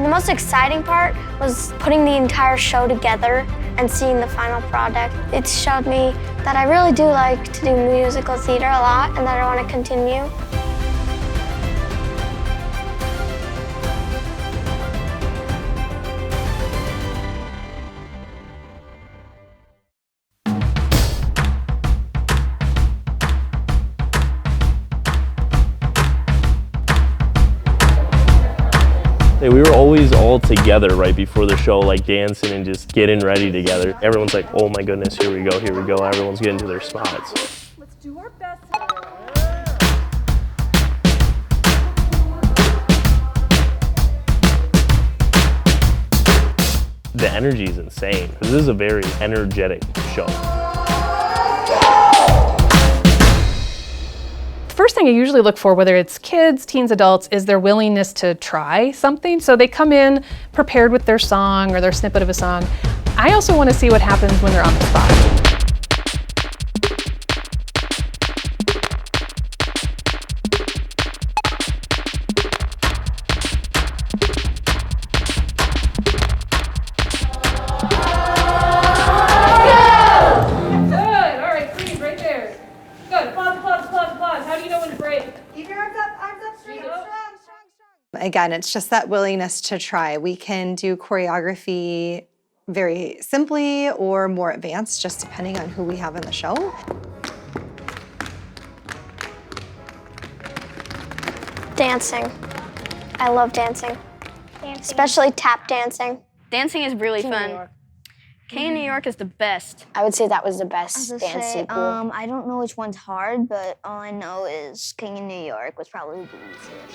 And the most exciting part was putting the entire show together and seeing the final product. It showed me that I really do like to do musical theater a lot and that I want to continue. We were always all together right before the show, like dancing and just getting ready together. Everyone's like, oh my goodness, here we go, here we go. Everyone's getting to their spots. Let's do our best. The energy is insane. This is a very energetic show. First thing I usually look for, whether it's kids, teens, adults, is their willingness to try something. So they come in prepared with their song or their snippet of a song. I also want to see what happens when they're on the spot. Again, it's just that willingness to try. We can do choreography very simply or more advanced, just depending on who we have in the show. Dancing. I love dancing. Especially tap dancing. Dancing is really fun. King in New York is the best. I would say that was the best dance sequel. I don't know which one's hard, but all I know is King in New York was probably the easiest.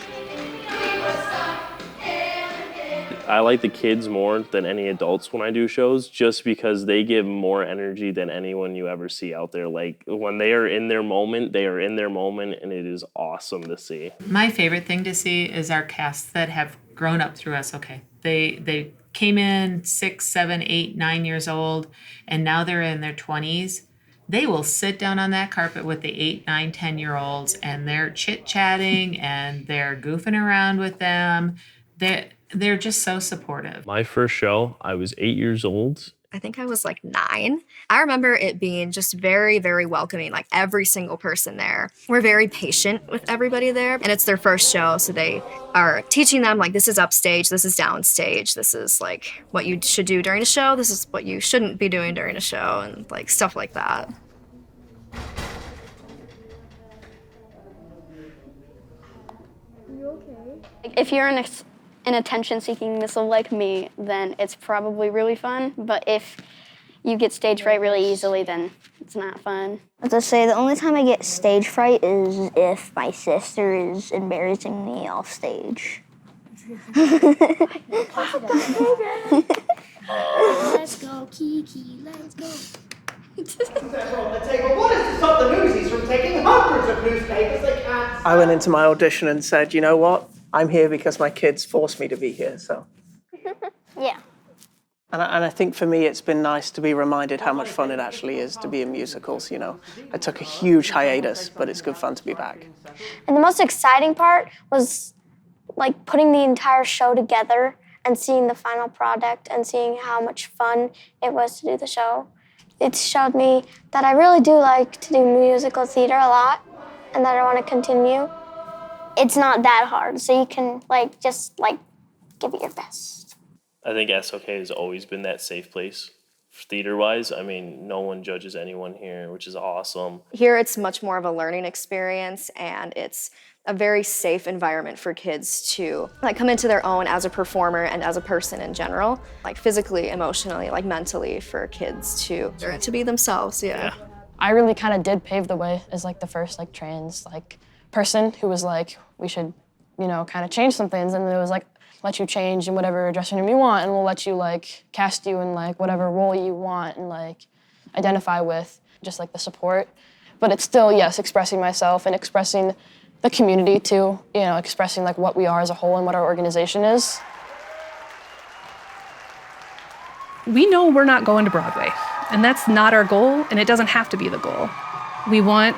I like the kids more than any adults when I do shows, just because they give more energy than anyone you ever see out there. Like, when they are in their moment, they are in their moment, and it is awesome to see. My favorite thing to see is our casts that have grown up through us. Okay, they came in 6, 7, 8, 9 years old, and now they're in their 20s. They will sit down on that carpet with the 8, 9, 10-year-olds, and they're chit-chatting, and they're goofing around with them. They're just so supportive. My first show, I was 8 years old. I think I was like 9. I remember it being just very, very welcoming, like every single person there. We're very patient with everybody there, and it's their first show, so they are teaching them, like, this is upstage, this is downstage, this is like what you should do during a show, this is what you shouldn't be doing during a show, and like stuff like that. Are you okay? If you're an attention-seeking missile like me, then it's probably really fun. But if you get stage fright really easily, then it's not fun. As I say, the only time I get stage fright is if my sister is embarrassing me off stage. Let's go, Kiki, let's go. On the table. What is to stop the Newsies from taking hundreds of newspapers they can? I went into my audition and said, you know what? I'm here because my kids forced me to be here, so. Yeah. And I think for me, it's been nice to be reminded how much fun it actually is to be in musicals, you know. I took a huge hiatus, but it's good fun to be back. And the most exciting part was like putting the entire show together and seeing the final product and seeing how much fun it was to do the show. It showed me that I really do like to do musical theater a lot and that I want to continue. It's not that hard, so you can just give it your best. I think SOK has always been that safe place, theater-wise. I mean, no one judges anyone here, which is awesome. Here it's much more of a learning experience, and it's a very safe environment for kids to come into their own as a performer and as a person in general, physically, emotionally, mentally, for kids to be themselves. Yeah. I really kind of did pave the way as the first trans person who was we should, kind of change some things, and it was let you change in whatever dressing room you want, and we'll let you cast you in whatever role you want and identify with, just the support. But it's still, yes, expressing myself and expressing the community too, expressing what we are as a whole and what our organization is. We know we're not going to Broadway, and that's not our goal, and it doesn't have to be the goal. We want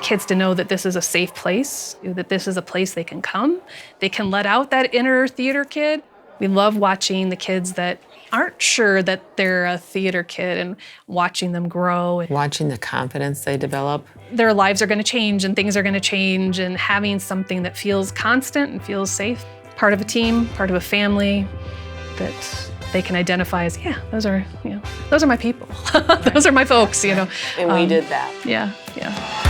kids to know that this is a safe place, that this is a place they can come. They can let out that inner theater kid, We love watching the kids that aren't sure that they're a theater kid and watching them grow. Watching the confidence they develop. Their lives are going to change and things are going to change, and having something that feels constant and feels safe. Part of a team, part of a family that they can identify as, yeah, those are my people. Those are my folks, you know. And we did that. Yeah, yeah.